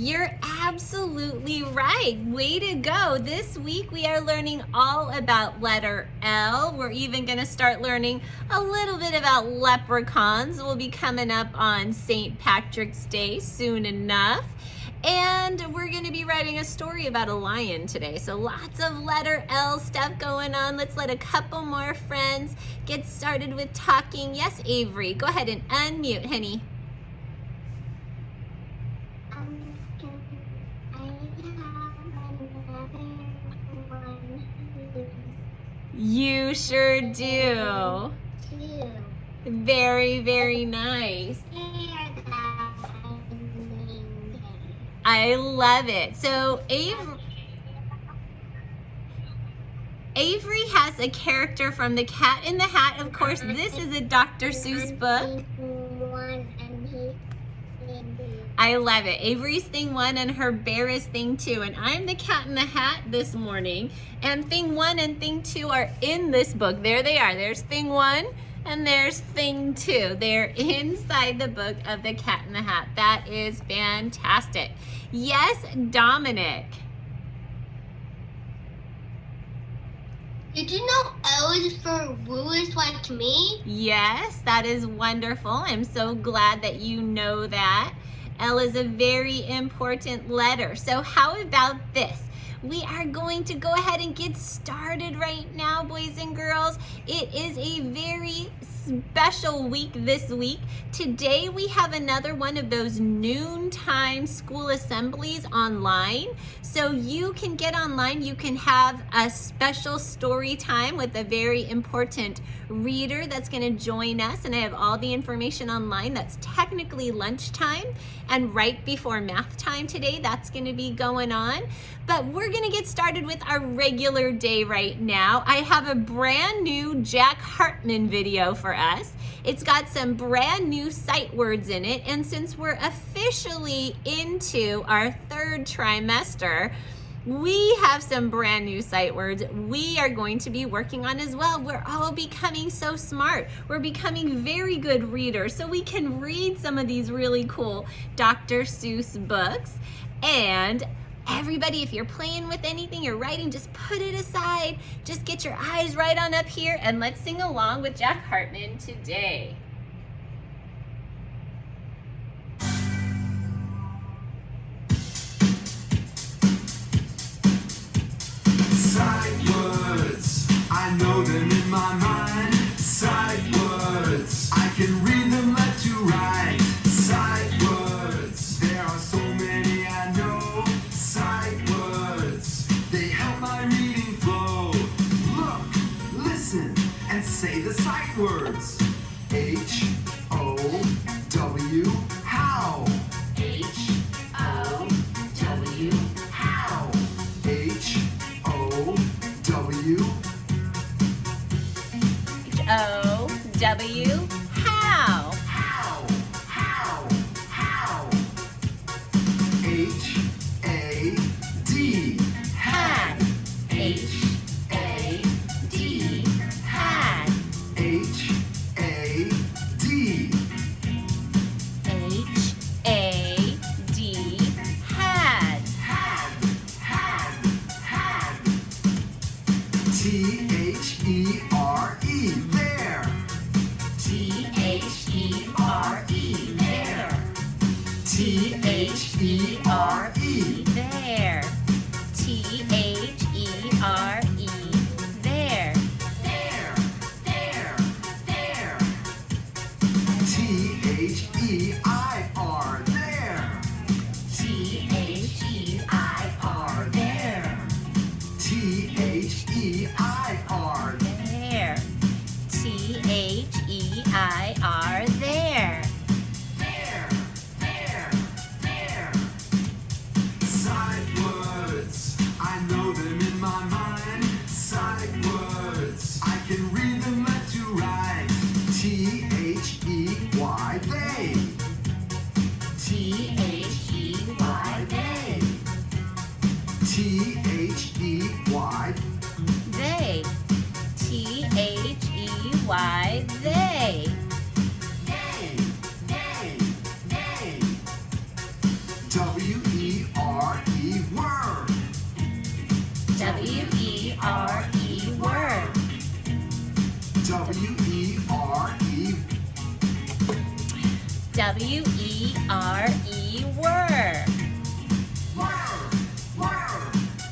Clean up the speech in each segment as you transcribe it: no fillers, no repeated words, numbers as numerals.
You're absolutely right. Way to go. This week we are learning all about letter L. We're even going to start learning a little bit about leprechauns. We'll be coming up on St. Patrick's Day soon enough. And we're going to be writing a story about a lion today. So lots of letter L stuff going on. Let's let a couple more friends get started with talking. Yes, Avery, go ahead and unmute, honey. You sure do. Very, very nice. I love it. So Avery has a character from The Cat in the Hat. Of course, this is a Dr. Seuss book. I love it. Avery's thing 1 and her bear is thing 2. And I'm the Cat in the Hat this morning. And thing 1 and thing 2 are in this book. There they are. There's thing 1 and there's thing 2. They're inside the book of the Cat in the Hat. That is fantastic. Yes, Dominic. Did you know L is for Woo is like me? Yes, that is wonderful. I'm so glad that you know that. L is a very important letter. So how about this? We are going to go ahead and get started right now, boys and girls. It is a very special week this week. Today we have another one of those noontime school assemblies online. So you can get online, you can have a special story time with a very important reader that's going to join us, and I have all the information online. That's technically lunchtime and right before math time today. That's going to be going on. But we're going to get started with our regular day right now. I have a brand new Jack Hartman video for us. It's got some brand new sight words in it, and since we're officially into our 3rd trimester, we have some brand new sight words we are going to be working on as well. We're all becoming so smart. We're becoming very good readers, so we can read some of these really cool Dr. Seuss books. And everybody, if you're playing with anything, you're writing, just put it aside. Just get your eyes right on up here and let's sing along with Jack Hartman today. Sight words, I know them in my mind. Sight words, I can read them left to right. Sight words, there are so many I know. Sight words, they help my reading flow. Look, listen, and say the sight words. H-O-W, how? H-O-W. How? H-O-W. H-O-W, how? How? H-A-D. Had. H-A-D. Had. H-A-D. H-A-D. Had. Had. T-H-E-R-E. There. T-H-E-R-E. There. T-H-E-R-E. There. T-H-E-R-E. There. There. T-H-E-I-R. There. T-H-E-I-R. There. T-H-E-I-R. There. T-H-E-I-R. There. There. Sight words, I know them in my mind. Sight words, I can read them left to right. T-H-E-Y, they. T-H-E-Y. They. T-H-E-Y. They. T-H-E-Y. They. They. W W-E-R-E, whir. W-E-R-E, whir. W-E-R-E, W-E-R-E, whir. whir, whir,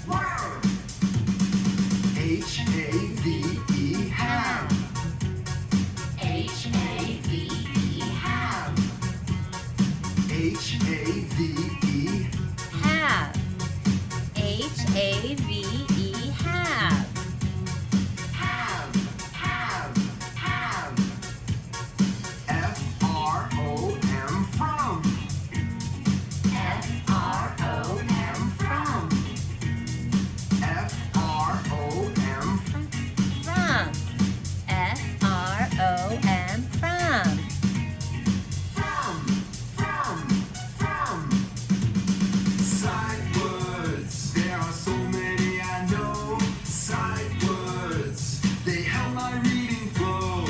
whir. H-A-V-E, have. H-A-V-E, have. H-A-V-E, Have. H-A-V-E, have. have, have, have. F-R-O-M, from. F-R-O-M, From. F-R-O-M, from. F-R-O-M, from. from. Sight words, there are so many I know. Sight words, they help my reading flow.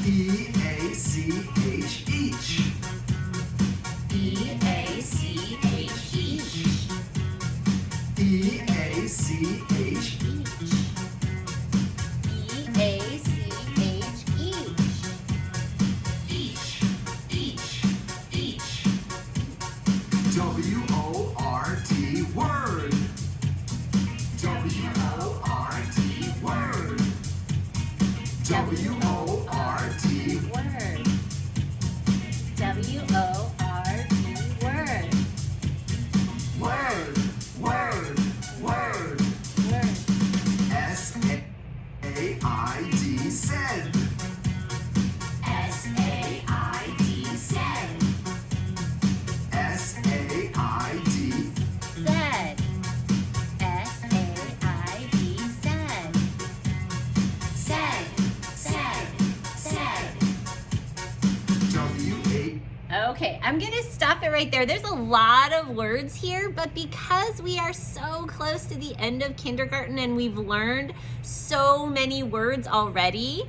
E-A-C-H, each. E-A-C-H, each. E-A-C-H, E-A-C-H, each. each. W-O-R-D, word. W-O-R-D, word. W-O-R-D, Word. W-O-R-D, word. word, word, word. Word. S-A-I-D, said. S-A-I-D, said. S-A-I-D, Said. S-A-I-D, said. Said. W-A, Okay, I'm gonna stop it right there. There's a lot of words here, but because we are so close to the end of kindergarten and we've learned so many words already,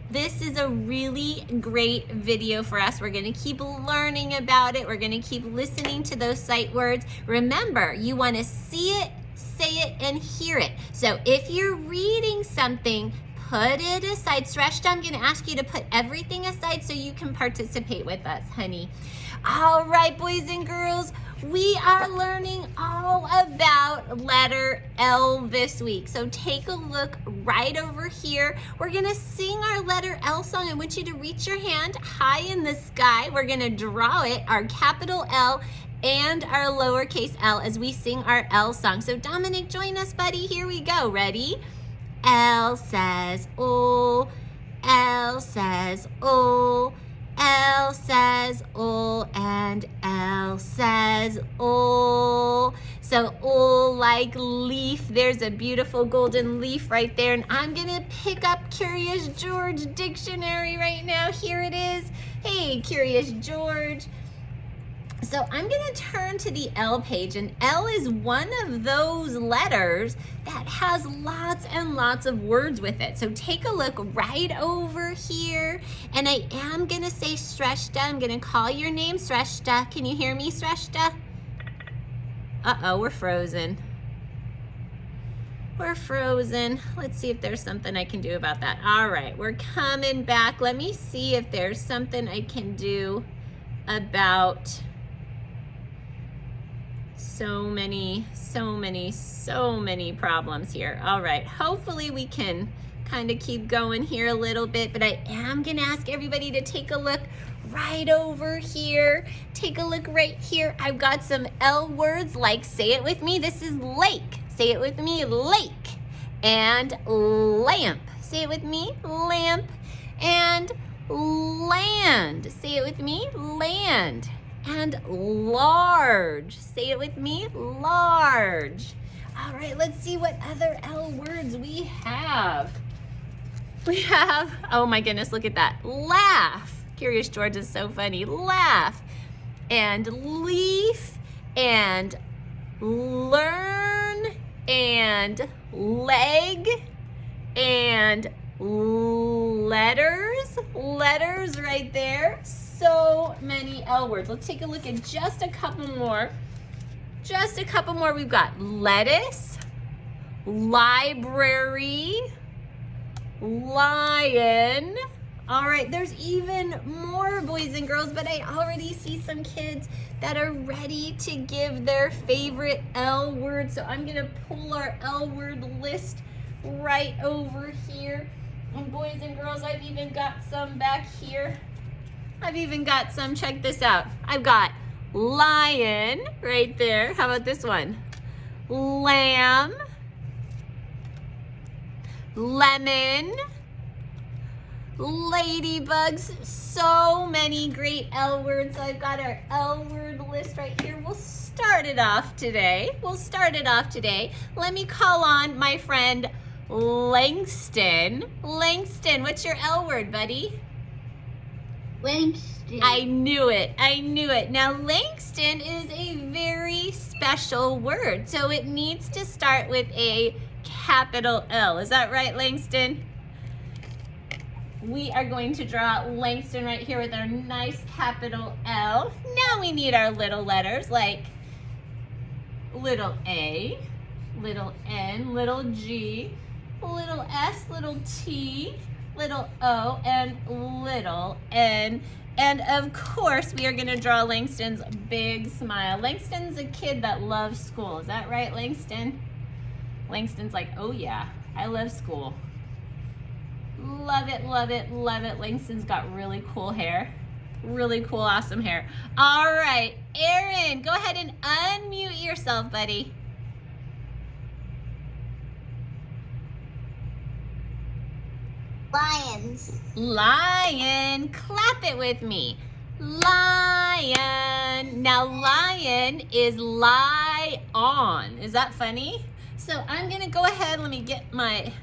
this is a really great video for us. We're gonna keep learning about it. We're gonna keep listening to those sight words. Remember, you wanna see it, say it, and hear it. So if you're reading something, put it aside. Shrestha, I'm gonna ask you to put everything aside so you can participate with us, honey. All right, boys and girls, we are learning all about letter L this week. So take a look right over here. We're gonna sing our letter L song. I want you to reach your hand high in the sky. We're gonna draw it, our capital L and our lowercase l, as we sing our L song. So Dominic, join us, buddy. Here we go. Ready? L says O, L says O, L says O, and L says O. So O like leaf. There's a beautiful golden leaf right there. And I'm gonna pick up Curious George dictionary right now. Here it is. Hey, Curious George. So I'm gonna turn to the L page, and L is one of those letters that has lots and lots of words with it. So take a look right over here, and I am gonna say Shrestha. I'm gonna call your name, Shrestha. Can you hear me, Shrestha? Uh-oh, we're frozen. We're frozen. Let's see if there's something I can do about that. All right, we're coming back. Let me see if there's something I can do about so many problems here. All right, hopefully we can kind of keep going here a little bit, but I am gonna ask everybody to take a look right over here. Take a look right here. I've got some L words, like, say it with me. This is lake. Say it with me, lake. And lamp. Say it with me, lamp. And land. Say it with me, land. And large. Say it with me, large. All right, let's see what other L words we have. We have, oh my goodness, look at that. Laugh. Curious George is so funny. Laugh. And leaf. And learn. And leg. And letters. Letters right there. So many L words. Let's take a look at just a couple more. Just a couple more. We've got lettuce, library, lion. All right, there's even more boys and girls, but I already see some kids that are ready to give their favorite L word. So I'm gonna pull our L word list right over here. And boys and girls, I've even got some back here. I've even got some, check this out. I've got lion right there. How about this one? Lamb, lemon, ladybugs, so many great L words. I've got our L word list right here. We'll start it off today. Let me call on my friend Langston. Langston, what's your L word, buddy? Langston. I knew it. Now, Langston is a very special word, so it needs to start with a capital L. Is that right, Langston? We are going to draw Langston right here with our nice capital L. Now we need our little letters like little a, little n, little g, little s, little t, little o, and little n. And of course, we are going to draw Langston's big smile. Langston's a kid that loves school. Is that right, Langston? Langston's like, oh yeah, I love school. Love it, love it, love it. Langston's got really cool hair. Really cool, awesome hair. All right, Aaron, go ahead and unmute yourself, buddy. Lions. Lion, clap it with me. Lion. Now lion is lie on. Is that funny? So I'm gonna go ahead, let me get my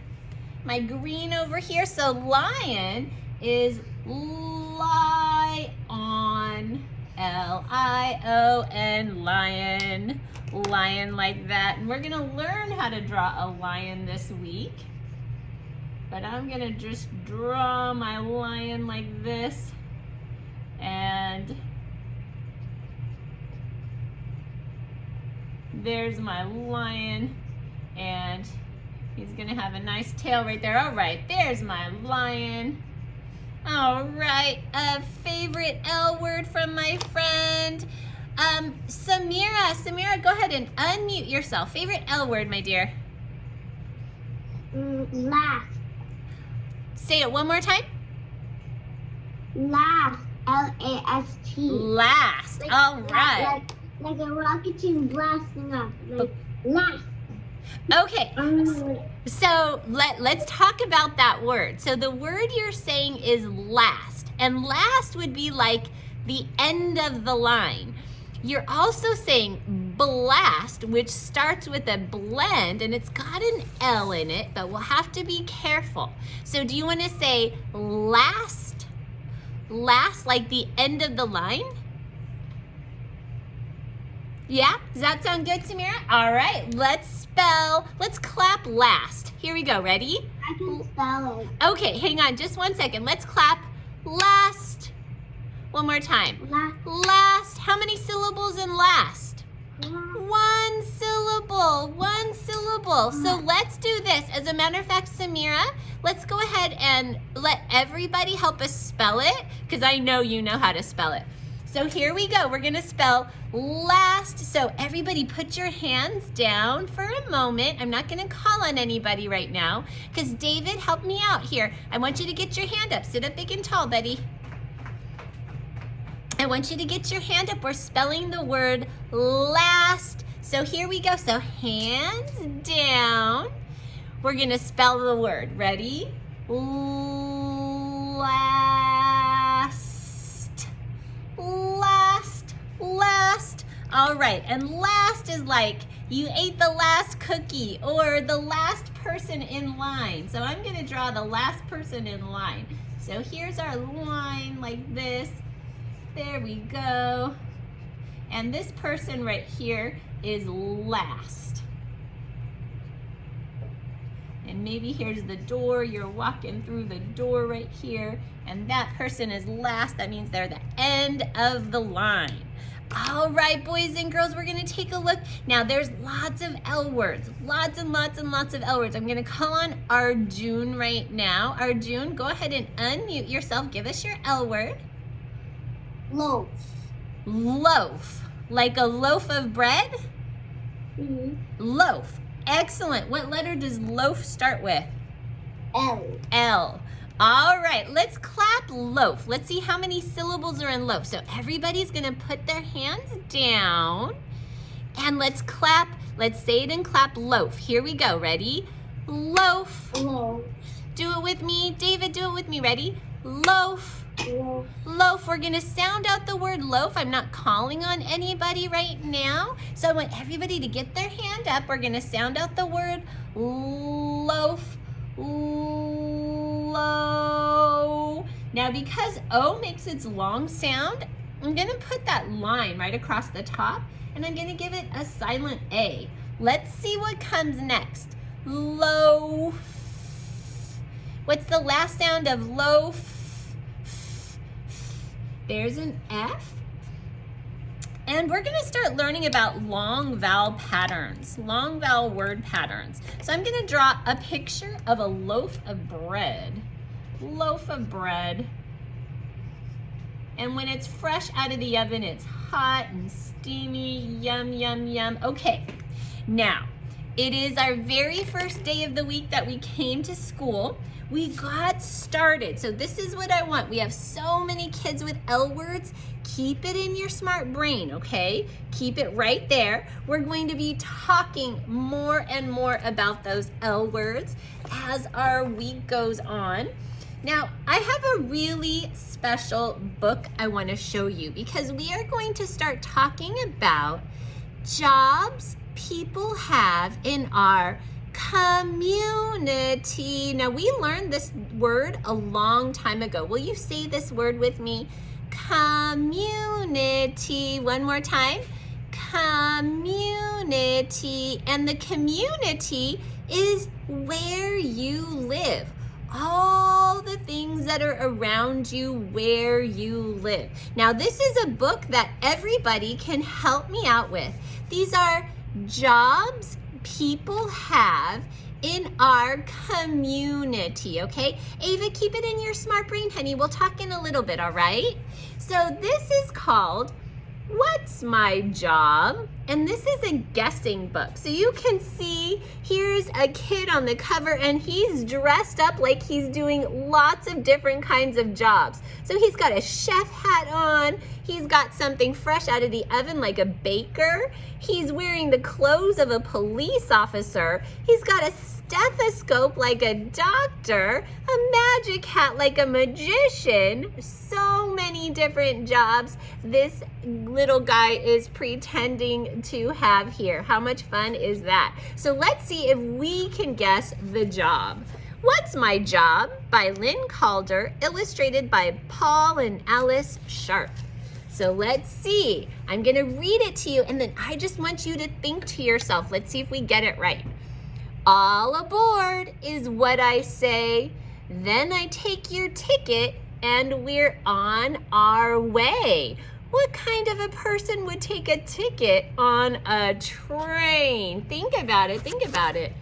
green over here. So lion is lie on, L-I-O-N, lion. Lion like that. And we're gonna learn how to draw a lion this week. But I'm gonna just draw my lion like this. And there's my lion. And he's gonna have a nice tail right there. All right, there's my lion. All right, a favorite L word from my friend. Samira, go ahead and unmute yourself. Favorite L word, my dear. Last. Say it one more time. Last. L-A-S-T. Last. Like, All right. Like a rocket team blasting up. Like last. Okay. So let's talk about that word. So the word you're saying is last. And last would be like the end of the line. You're also saying blast, which starts with a blend, and it's got an L in it, but we'll have to be careful. So do you want to say last? Last, like the end of the line? Yeah? Does that sound good, Samira? All right, let's clap last. Here we go, ready? I can spell it. Okay, hang on just 1 second. Let's clap last. One more time. Last. How many syllables in last? One syllable. So let's do this. As a matter of fact, Samira, let's go ahead and let everybody help us spell it, because I know you know how to spell it. So here we go. We're going to spell last. So everybody put your hands down for a moment. I'm not going to call on anybody right now, because David, help me out here. I want you to get your hand up. Sit up big and tall, buddy. I want you to get your hand up. We're spelling the word last. So here we go. So hands down. We're going to spell the word. Ready? Last. Last. Last. All right. And last is like you ate the last cookie or the last person in line. So I'm going to draw the last person in line. So here's our line like this. There we go. And this person right here is last. And maybe here's the door. You're walking through the door right here. And that person is last. That means they're the end of the line. All right, boys and girls, we're gonna take a look. Now there's lots of L words, lots and lots and lots of L words. I'm gonna call on Arjun right now. Arjun, go ahead and unmute yourself. Give us your L word. Loaf. Loaf, like a loaf of bread? Mm-hmm. Loaf, excellent. What letter does loaf start with? L. L. All right, let's clap loaf. Let's see how many syllables are in loaf. So everybody's gonna put their hands down and let's clap. Let's say it and clap loaf. Here we go, ready? Loaf. Loaf. Do it with me. David, do it with me. Ready? Loaf. Loaf. Loaf. We're gonna sound out the word loaf. I'm not calling on anybody right now. So I want everybody to get their hand up. We're gonna sound out the word loaf. Low. Now because O makes its long sound, I'm gonna put that line right across the top and I'm gonna give it a silent A. Let's see what comes next. Loaf. What's the last sound of loaf? There's an F. And we're gonna start learning about long vowel patterns, long vowel word patterns. So I'm gonna draw a picture of a loaf of bread. Loaf of bread. And when it's fresh out of the oven, it's hot and steamy, yum, yum, yum. Okay, now, it is our very first day of the week that we came to school. We got started. So this is what I want. We have so many kids with L words. Keep it in your smart brain, okay? Keep it right there. We're going to be talking more and more about those L words as our week goes on. Now, I have a really special book I want to show you because we are going to start talking about jobs people have in our community. Now, we learned this word a long time ago. Will you say this word with me? Community. One more time. Community. And the community is where you live. All the things that are around you where you live. Now, this is a book that everybody can help me out with. These are jobs people have in our community, okay? Ava, keep it in your smart brain, honey. We'll talk in a little bit, all right? So this is called What's My Job? And this is a guessing book. So you can see here's a kid on the cover and he's dressed up like he's doing lots of different kinds of jobs. So he's got a chef hat on. He's got something fresh out of the oven like a baker. He's wearing the clothes of a police officer. He's got a stethoscope like a doctor, a magic hat like a magician. So many different jobs this little guy is pretending to have here. How much fun is that? So let's see if we can guess the job. What's My Job? By Lynn Calder, illustrated by Paul and Alice Sharp. So let's see. I'm going to read it to you and then I just want you to think to yourself. Let's see if we get it right. All aboard is what I say. Then I take your ticket and we're on our way. What kind of a person would take a ticket on a train? Think about it, think about it.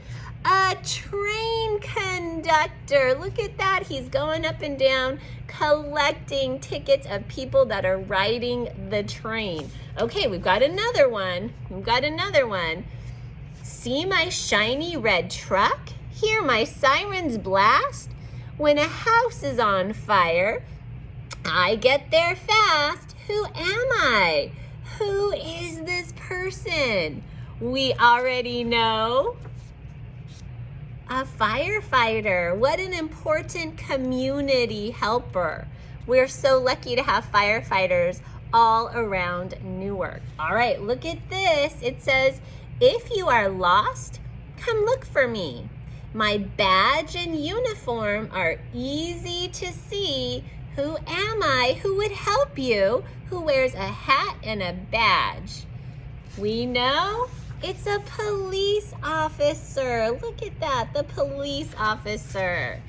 A train conductor. Look at that. He's going up and down collecting tickets of people that are riding the train. Okay, we've got another one. We've got another one. See my shiny red truck? Hear my sirens blast? When a house is on fire, I get there fast. Who am I? Who is this person? We already know. A firefighter. What an important community helper. We're so lucky to have firefighters all around Newark. All right, look at this. It says, if you are lost, come look for me. My badge and uniform are easy to see. Who am I? Who would help you? Who wears a hat and a badge? We know it's a police officer. Look at that, the police officer.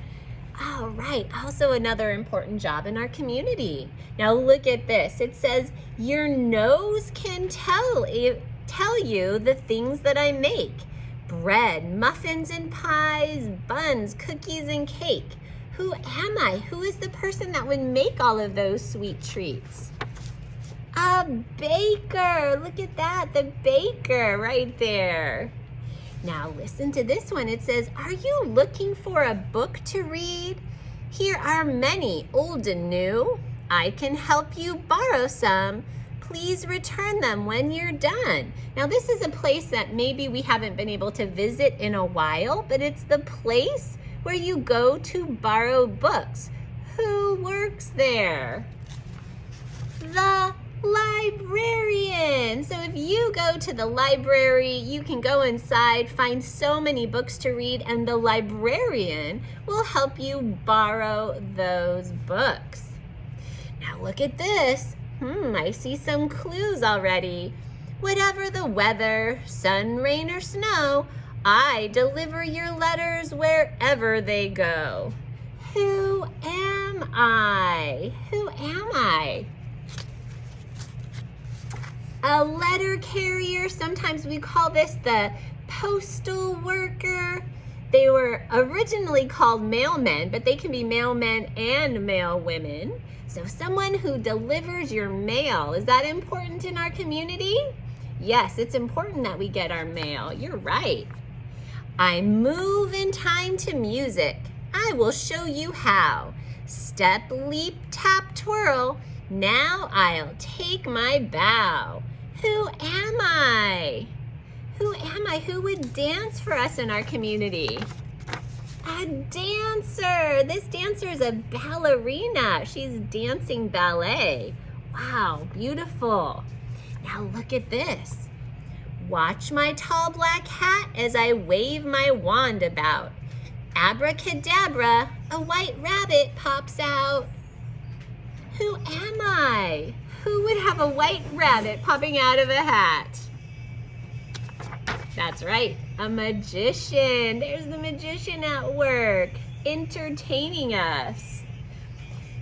All right, also another important job in our community. Now look at this. It says, your nose can tell you the things that I make. Bread, muffins and pies, buns, cookies and cake. Who am I? Who is the person that would make all of those sweet treats? A baker. Look at that, the baker right there. Now listen to this one. It says, are you looking for a book to read? Here are many, old and new. I can help you borrow some. Please return them when you're done. Now this is a place that maybe we haven't been able to visit in a while, but it's the place where you go to borrow books. Who works there? The librarian. So if you go to the library, you can go inside, find so many books to read, and the librarian will help you borrow those books. Now look at this. I see some clues already. Whatever the weather, sun, rain, or snow, I deliver your letters wherever they go. Who am I? Who am I? A letter carrier. Sometimes we call this the postal worker. They were originally called mailmen, but they can be mailmen and mailwomen. So someone who delivers your mail. Is that important in our community? Yes, it's important that we get our mail. You're right. I move in time to music. I will show you how. Step, leap, tap, twirl. Now I'll take my bow. Who am I? Who am I? Who would dance for us in our community? A dancer. This dancer is a ballerina. She's dancing ballet. Wow, beautiful. Now look at this. Watch my tall black hat as I wave my wand about. Abracadabra, a white rabbit pops out. Who am I? Who would have a white rabbit popping out of a hat? That's right, a magician. There's the magician at work, entertaining us.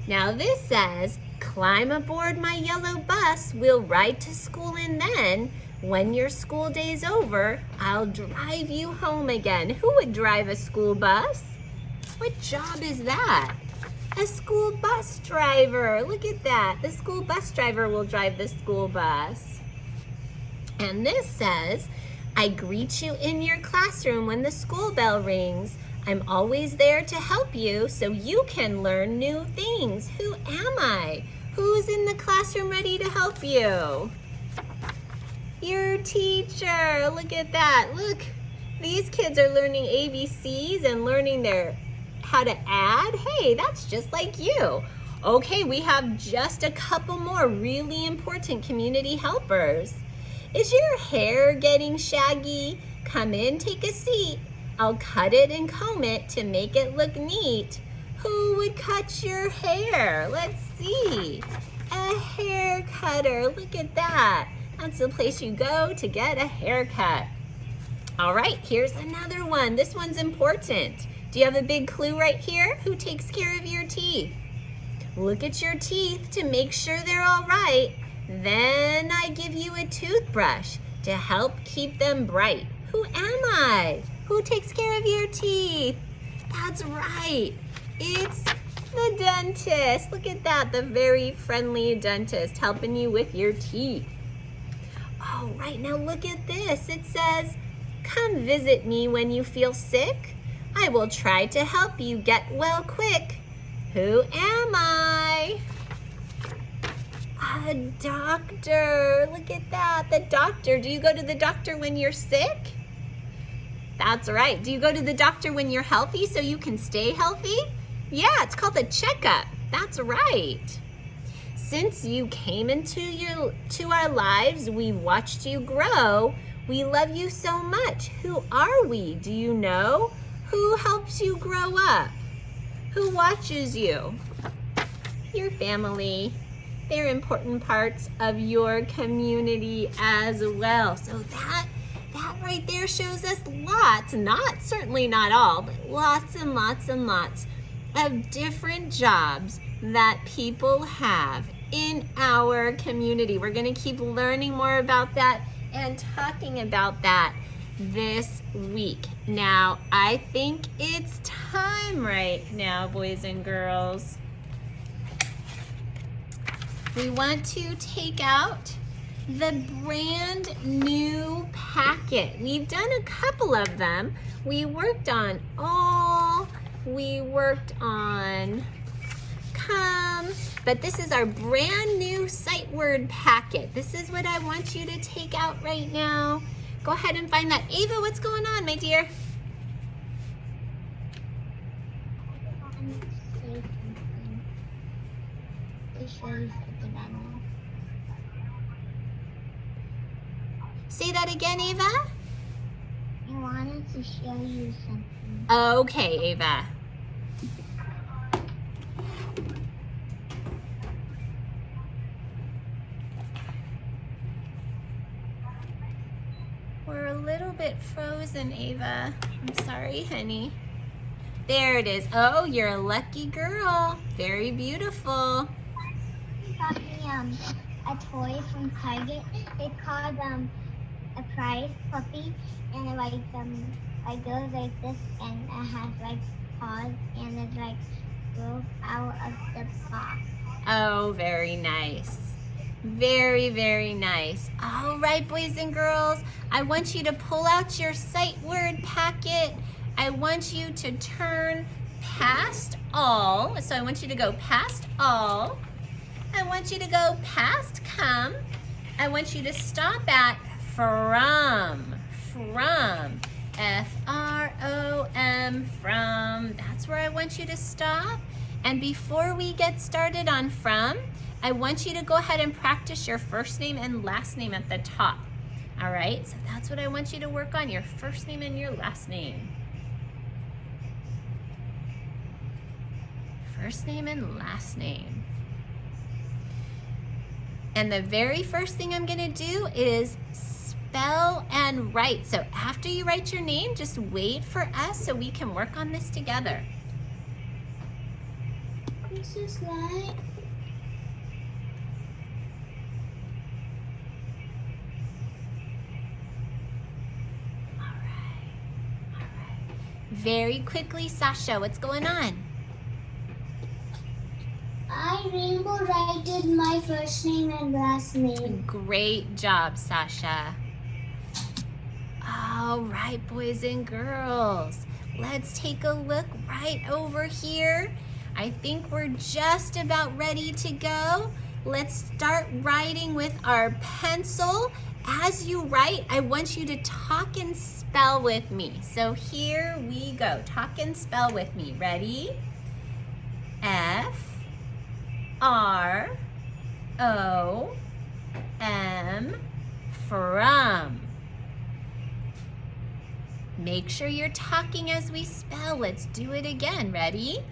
Now this says, climb aboard my yellow bus, we'll ride to school, and then, when your school day's over, I'll drive you home again. Who would drive a school bus? What job is that? A school bus driver. Look at that. The school bus driver will drive the school bus. And this says, I greet you in your classroom when the school bell rings. I'm always there to help you so you can learn new things. Who am I? Who's in the classroom ready to help you? Your teacher. Look at that. Look, these kids are learning ABCs and learning how to add. Hey, that's just like you. Okay, we have just a couple more really important community helpers. Is your hair getting shaggy? Come in, take a seat. I'll cut it and comb it to make it look neat. Who would cut your hair? Let's see. A hair cutter. Look at that. That's the place you go to get a haircut. All right, here's another one. This one's important. Do you have a big clue right here? Who takes care of your teeth? Look at your teeth to make sure they're all right. Then I give you a toothbrush to help keep them bright. Who am I? Who takes care of your teeth? That's right. It's the dentist. Look at that, the very friendly dentist helping you with your teeth. All right, now look at this. It says, come visit me when you feel sick. I will try to help you get well quick. Who am I? A doctor. Look at that, the doctor. Do you go to the doctor when you're sick? That's right. Do you go to the doctor when you're healthy so you can stay healthy? Yeah, it's called a checkup. That's right. Since you came into our lives, we've watched you grow. We love you so much. Who are we? Do you know? Who helps you grow up? Who watches you? Your family. They're important parts of your community as well. So that right there shows us lots, certainly not all, but lots and lots and lots of different jobs that people have in our community. We're going to keep learning more about that and talking about that this week. Now, I think it's time right now, boys and girls. We want to take out the brand new packet. We've done a couple of them. We worked on all, we worked on come, but this is our brand new sight word packet. This is what I want you to take out right now. Go ahead and find that. Ava, what's going on, my dear? Say that again, Ava. I wanted to show you something. Okay, Ava. We're a little bit frozen, Ava. I'm sorry, honey. There it is. Oh, you're a lucky girl. Very beautiful. I got me a toy from Target. It's called a prize puppy, and it goes like this, and it has like paws, and it like goes out of the box. Oh, very nice. Very, very nice. All right, boys and girls, I want you to pull out your sight word packet. I want you to turn past all. So I want you to go past all. I want you to go past come. I want you to stop at from. From. F-R-O-M, from. That's where I want you to stop. And before we get started on from, I want you to go ahead and practice your first name and last name at the top. All right, so that's what I want you to work on, your first name and your last name. First name and last name. And the very first thing I'm gonna do is spell and write. So after you write your name, just wait for us so we can work on this together. This is like Very quickly, Sasha, what's going on? I rainbow writed my first name and last name. Great job, Sasha. All right, boys and girls, let's take a look right over here. I think we're just about ready to go. Let's start writing with our pencil. As you write, I want you to talk and spell with me. So here we go. Talk and spell with me. Ready? F-R-O-M, from. Make sure you're talking as we spell. Let's do it again. Ready?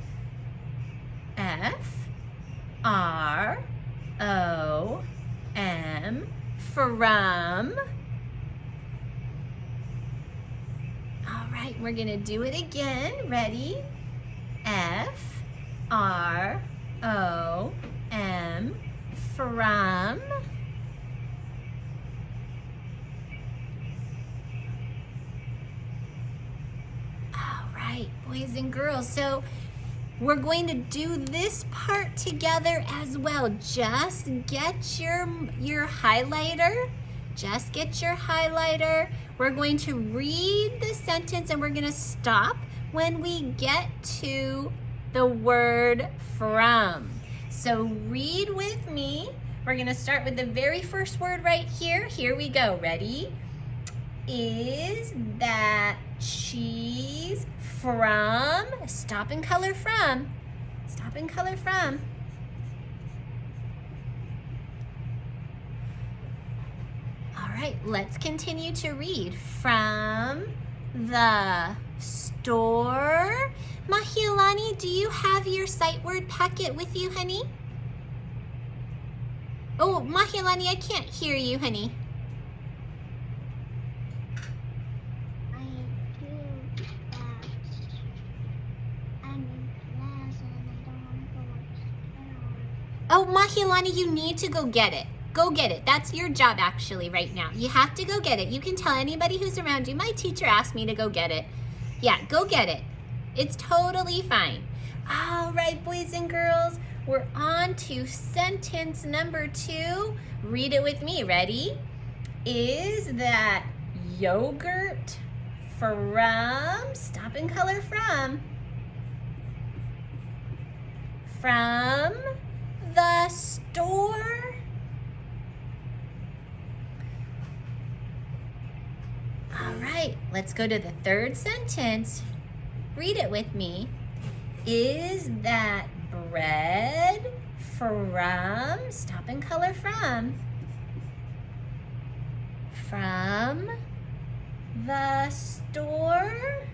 F-R-O-M, from. All right, we're gonna do it again. Ready? F-R-O-M, from. All right, boys and girls, so we're going to do this part together as well. Just get your highlighter. Just get your highlighter. We're going to read the sentence and we're going to stop when we get to the word from. So read with me. We're going to start with the very first word right here. Here we go. Ready? Is that cheese from? Stop and color from. Stop and color from. All right, let's continue to read. From the store. Mahialani, do you have your sight word packet with you, honey? Oh, Mahialani, I can't hear you, honey. I do that. I'm in class Oh, Mahilani, you need to go get it. Go get it. That's your job actually right now. You have to go get it. You can tell anybody who's around you, my teacher asked me to go get it. Yeah, go get it. It's totally fine. All right, boys and girls, we're on to sentence number 2. Read it with me. Ready? Is that yogurt from, stop and color from the store? All right, let's go to the third sentence. Read it with me. Is that bread from, stop and color from the store?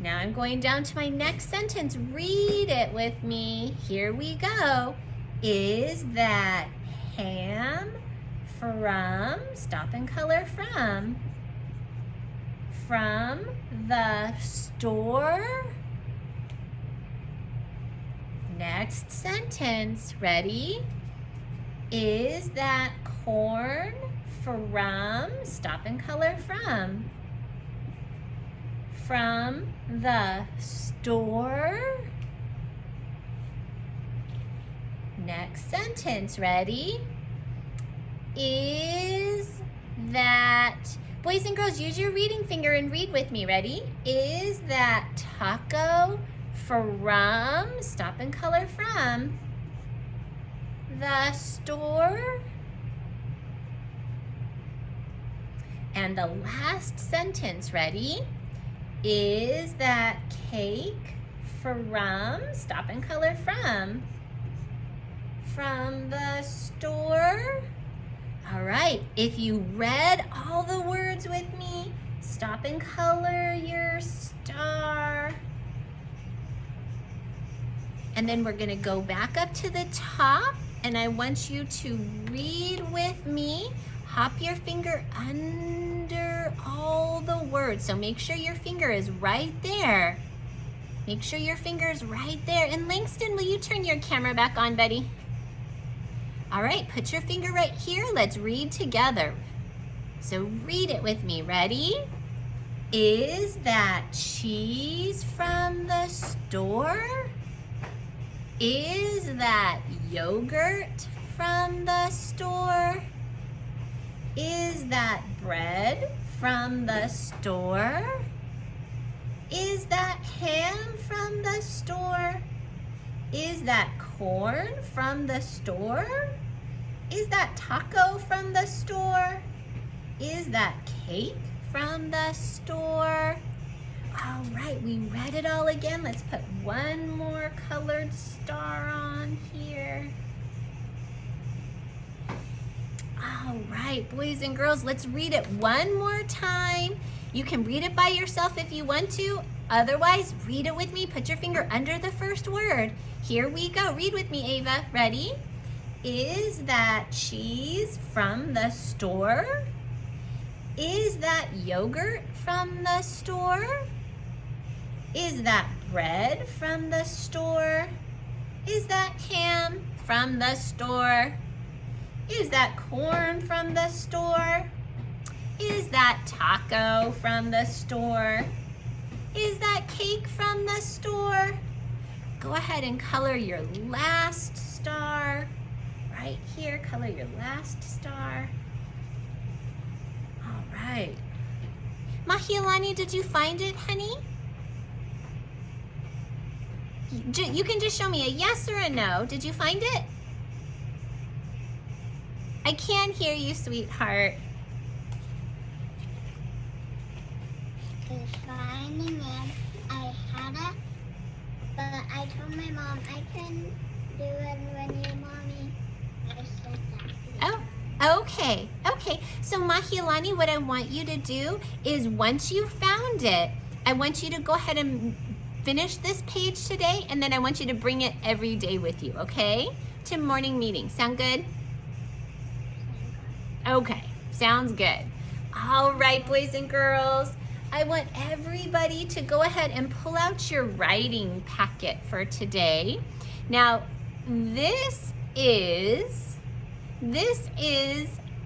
Now I'm going down to my next sentence. Read it with me. Here we go. Is that ham from, stop and color from the store? Next sentence. Ready? Is that corn from, stop and color from the store? Next sentence. Ready? Is that, boys and girls, use your reading finger and read with me. Ready? Is that taco from, stop and color from the store? And the last sentence. Ready? Is that cake from, stop and color from the store? All right, if you read all the words with me, stop and color your star. And then we're gonna go back up to the top, and I want you to read with me. Hop your finger under all the words. So make sure your finger is right there. Make sure your finger is right there. And Langston, will you turn your camera back on, buddy? All right, put your finger right here. Let's read together. So read it with me. Ready? Is that cheese from the store? Is that yogurt from the store? Is that bread from the store? Is that ham from the store? Is that corn from the store? Is that taco from the store? Is that cake from the store? All right, we read it all again. Let's put one more colored star on here. All right, boys and girls, let's read it one more time. You can read it by yourself if you want to. Otherwise, read it with me. Put your finger under the first word. Here we go. Read with me, Ava. Ready? Is that cheese from the store? Is that yogurt from the store? Is that bread from the store? Is that ham from the store? Is that corn from the store? Is that taco from the store? Is that cake from the store? Go ahead and color your last star. Right here, color your last star. All right. Mahilani, did you find it, honey? You can just show me a yes or a no. Did you find it? I can't hear you, sweetheart. It's finding it. I had it, but I told my mom I couldn't do it when your mommy. I said that. Oh, okay. Okay. So Mahilani, what I want you to do is once you found it, I want you to go ahead and finish this page today, and then I want you to bring it every day with you, okay? To morning meeting. Sound good? Okay, sounds good. All right, boys and girls, I want everybody to go ahead and pull out your writing packet for today. Now, this is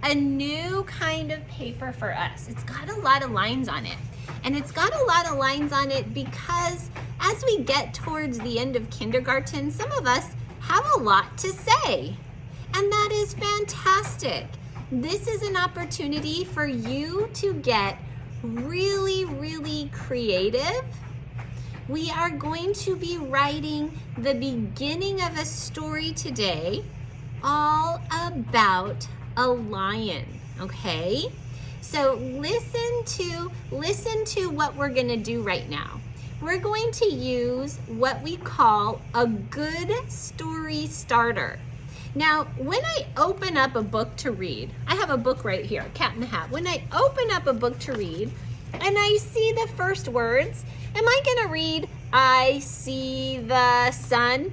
a new kind of paper for us. It's got a lot of lines on it. And it's got a lot of lines on it because as we get towards the end of kindergarten, some of us have a lot to say. And that is fantastic. This is an opportunity for you to get really, really creative. We are going to be writing the beginning of a story today all about a lion, okay? So listen to what we're gonna do right now. We're going to use what we call a good story starter. Now, when I open up a book to read, I have a book right here, Cat in the Hat. When I open up a book to read and I see the first words, am I gonna read, I see the sun?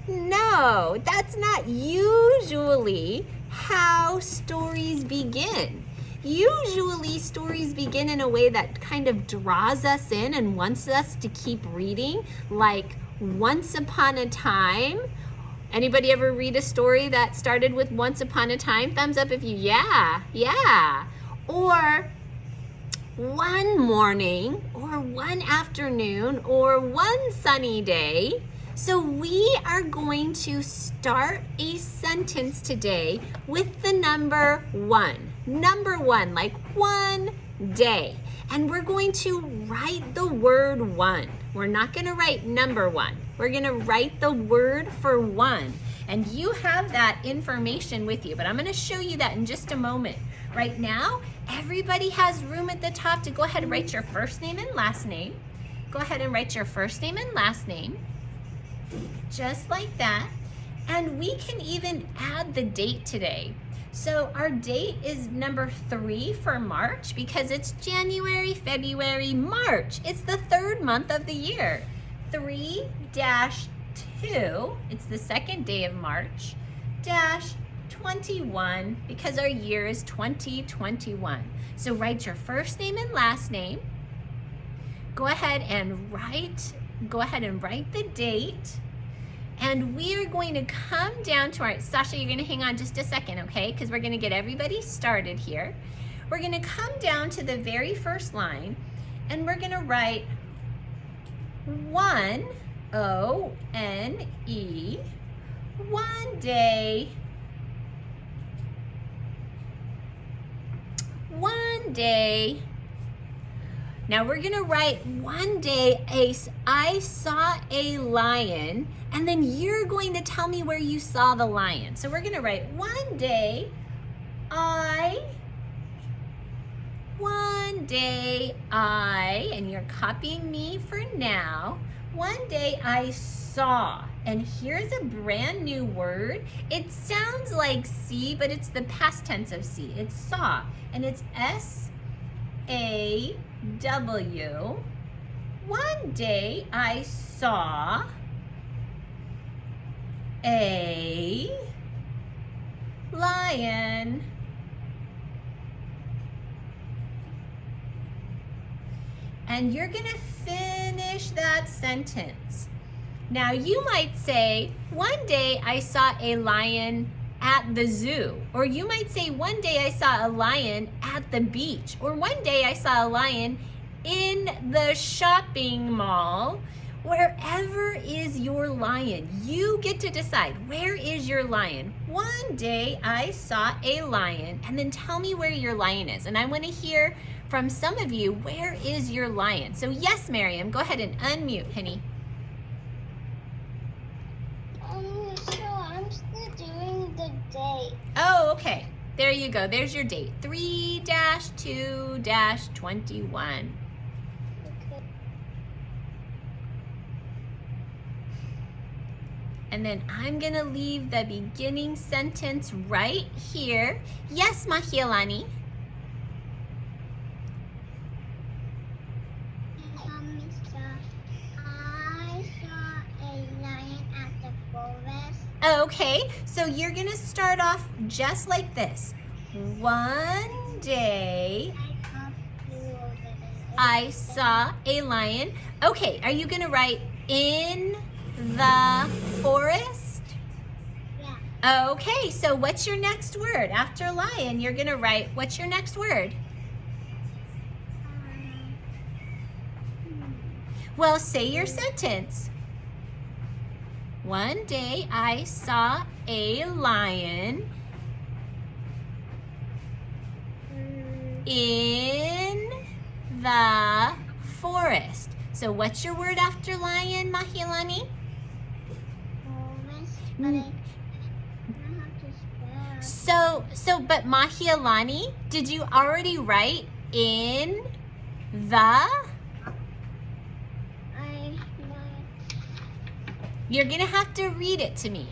No, that's not usually how stories begin. Usually stories begin in a way that kind of draws us in and wants us to keep reading, like Once Upon a Time. Anybody ever read a story that started with Once Upon a Time? Thumbs up if you, yeah. Or One Morning, or One Afternoon, or One Sunny Day. So we are going to start a sentence today with the number 1. Number 1, like one day. And we're going to write the word 1. We're not going to write number 1. We're going to write the word for 1. And you have that information with you, but I'm going to show you that in just a moment. Right now, everybody has room at the top to go ahead and write your first name and last name. Go ahead and write your first name and last name. Just like that. And we can even add the date today. So our date is number 3 for March because it's January, February, March. It's the 3rd month of the year. 3-2, it's the 2nd day of March, dash 21 because our year is 2021. So write your first name and last name. Go ahead and write the date. And we are going to come down to our, Sasha, you're going to hang on just a second, okay? Because we're going to get everybody started here. We're going to come down to the very first line, and we're going to write 1, O-N-E, one day, one day. Now we're gonna write one day, I saw a lion, and then you're going to tell me where you saw the lion. So we're gonna write one day, and you're copying me for now. One day I saw, and here's a brand new word. It sounds like see, but it's the past tense of see. It's saw, and it's S-A-W. One day I saw a lion. And you're gonna finish that sentence. Now you might say, one day I saw a lion at the zoo. Or you might say, one day I saw a lion at the beach. Or one day I saw a lion in the shopping mall. Wherever is your lion? You get to decide, where is your lion? One day I saw a lion, and then tell me where your lion is. And I want to hear from some of you, where is your lion? So yes, Miriam, go ahead and unmute, honey. So I'm still doing the date. Oh, okay. There you go. There's your date. 3-2-21. And then I'm gonna leave the beginning sentence right here. Yes, Mahialani. I saw a lion at the forest. Okay, so you're gonna start off just like this. One day I saw a lion. Okay, are you gonna write in the forest? Yeah. Okay, so what's your next word? After lion, you're gonna write, what's your next word? Well, say your sentence. One day I saw a lion in the forest. So what's your word after lion, Mahilani? But Mahilani, did you already write in the? You're gonna have to read it to me.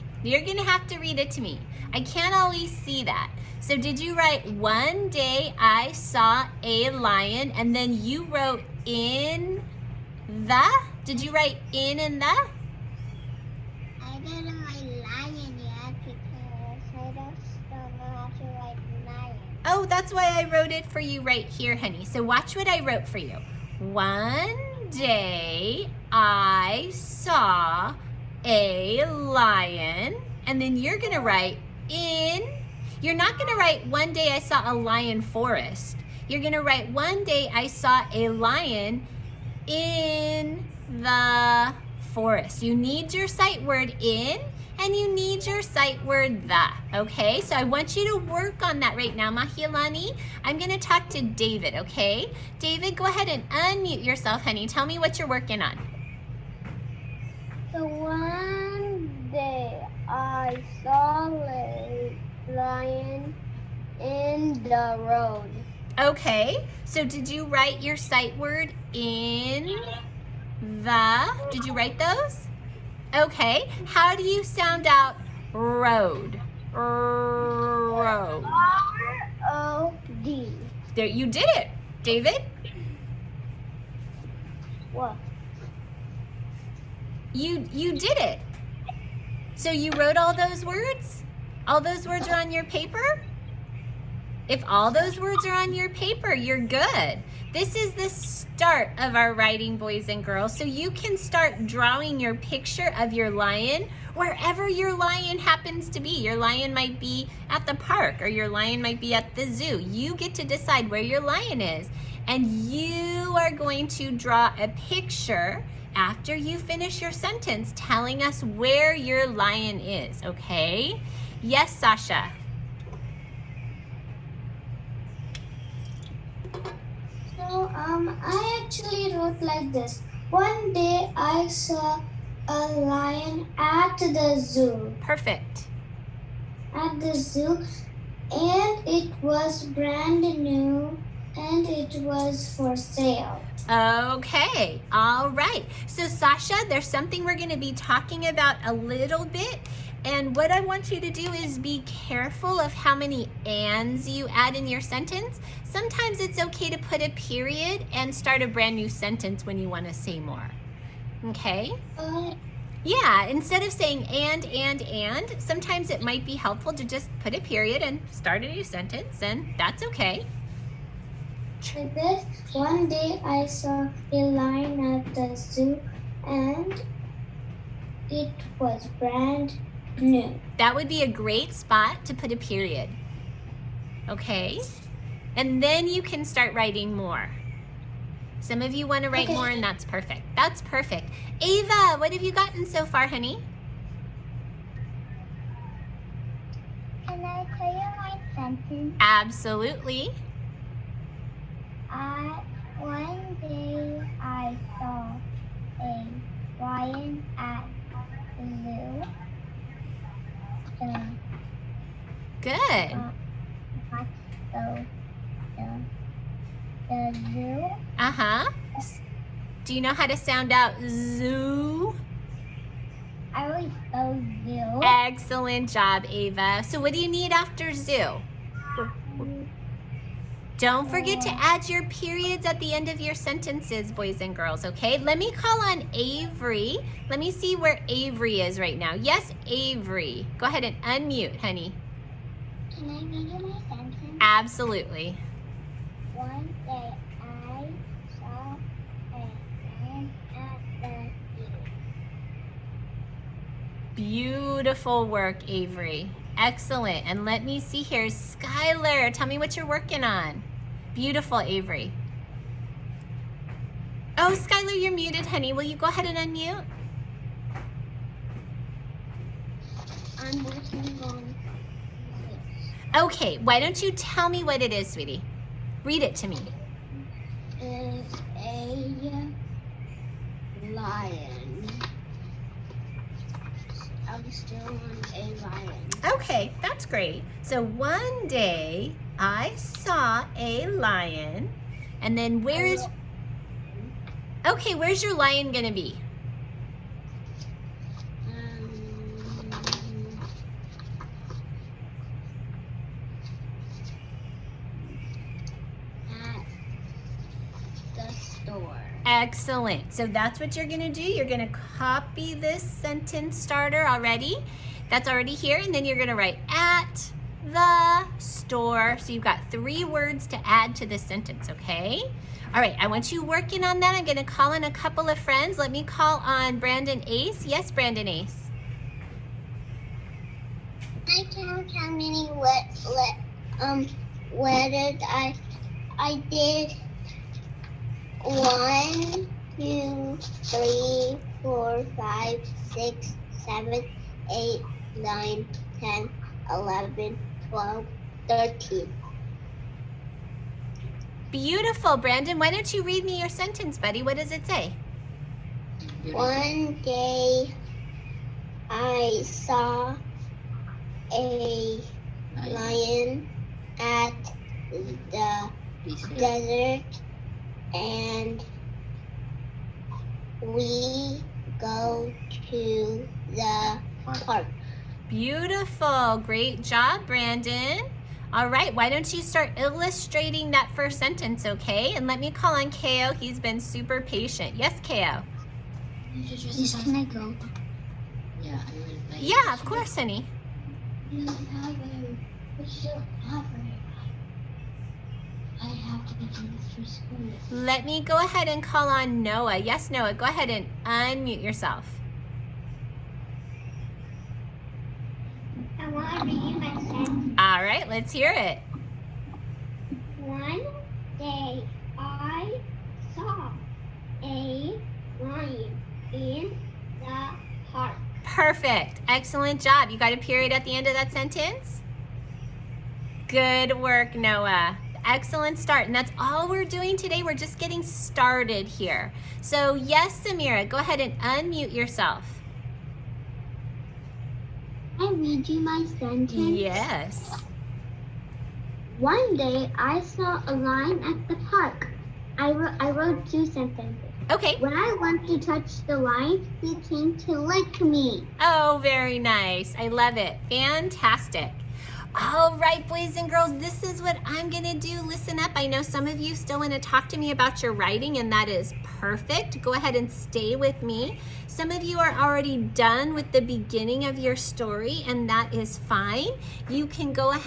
I can't always see that. So did you write one day I saw a lion and then you wrote in the? Did you write in and the? I didn't write lion yet because I don't know how to write lion. Oh, that's why I wrote it for you right here, honey. So watch what I wrote for you. One day I saw a lion, and then you're gonna write in. You're not gonna write one day I saw a lion forest. You're gonna write one day I saw a lion in the forest. You need your sight word in and you need your sight word the, okay? So I want you to work on that right now, Mahilani. I'm gonna talk to David, okay? David, go ahead and unmute yourself, honey. Tell me what you're working on. So one day I saw a lion in the road. Okay, so did you write your sight word in the? Did you write those? Okay, how do you sound out road? Road. R-O-D. There, you did it, David. What? You did it. So you wrote all those words? All those words are on your paper? If all those words are on your paper, you're good. This is the start of our writing, boys and girls. So you can start drawing your picture of your lion wherever your lion happens to be. Your lion might be at the park or your lion might be at the zoo. You get to decide where your lion is. And you are going to draw a picture after you finish your sentence telling us where your lion is, okay? Yes, Sasha. So, I actually wrote like this. One day I saw a lion at the zoo. Perfect. At the zoo, and it was brand new and it was for sale. Okay, all right. So Sasha, there's something we're gonna be talking about a little bit. And what I want you to do is be careful of how many ands you add in your sentence. Sometimes it's okay to put a period and start a brand new sentence when you want to say more. Okay? Yeah, instead of saying and, sometimes it might be helpful to just put a period and start a new sentence, and that's okay. Like this, one day I saw a lion at the zoo and it was brand new. That would be a great spot to put a period. Okay? And then you can start writing more. Some of you want to write more, and that's perfect. That's perfect. Ava, what have you gotten so far, honey? Can I tell you my sentence? Absolutely. One day I saw a lion at the zoo. Good. The zoo. Uh-huh. Do you know how to sound out zoo? I always spell zoo. Excellent job, Ava. So what do you need after zoo? Don't forget to add your periods at the end of your sentences, boys and girls, okay? Let me call on Avery. Let me see where Avery is right now. Yes, Avery. Go ahead and unmute, honey. Can I read you my sentence? Absolutely. One day I saw a lion at the zoo. Beautiful work, Avery. Excellent. And let me see here. Skylar, tell me what you're working on. Beautiful, Avery. Oh, Skylar, you're muted, honey. Will you go ahead and unmute? I'm working on Okay, why don't you tell me what it is, sweetie? Read it to me. is a lion. I'm still on a lion. Okay, that's great. So one day I saw a lion, and then where's your lion gonna be? At the store. Excellent. So that's what you're gonna do. You're gonna copy this sentence starter already. That's already here, and then you're gonna write at the store. So you've got 3 words to add to this sentence, okay? All right, I want you working on that. I'm gonna call in a couple of friends. Let me call on Brandon Ace. Yes, Brandon Ace. I count how many letters I did. 1, 2, 3, 4, 5, 6, 7, 8, 9, 10, 11, 12, 13. Beautiful, Brandon. Why don't you read me your sentence, buddy? What does it say? One day I saw a lion at the desert, and we go to the park. Beautiful. Great job, Brandon. All right, why don't you start illustrating that first sentence, okay? And let me call on Ko. He's been super patient. Yes, Ko. Can I go? Yeah, I would like. Yeah, of course, honey. I have to do this for school. Let me go ahead and call on Noah. Yes, Noah, go ahead and unmute yourself. I want to read you my sentence. All right, let's hear it. One day I saw a lion in the park. Perfect. Excellent job. You got a period at the end of that sentence? Good work, Noah. Excellent start. And that's all we're doing today. We're just getting started here. So yes, Samira, go ahead and unmute yourself. I read you my sentence. Yes. One day I saw a lion at the park. I wrote 2 sentences. Okay. When I went to touch the lion, he came to lick me. Oh, very nice. I love it. Fantastic. All right, boys and girls, this is what I'm going to do. Listen up. I know some of you still want to talk to me about your writing, and that is perfect. Go ahead and stay with me. Some of you are already done with the beginning of your story, and that is fine. You can go ahead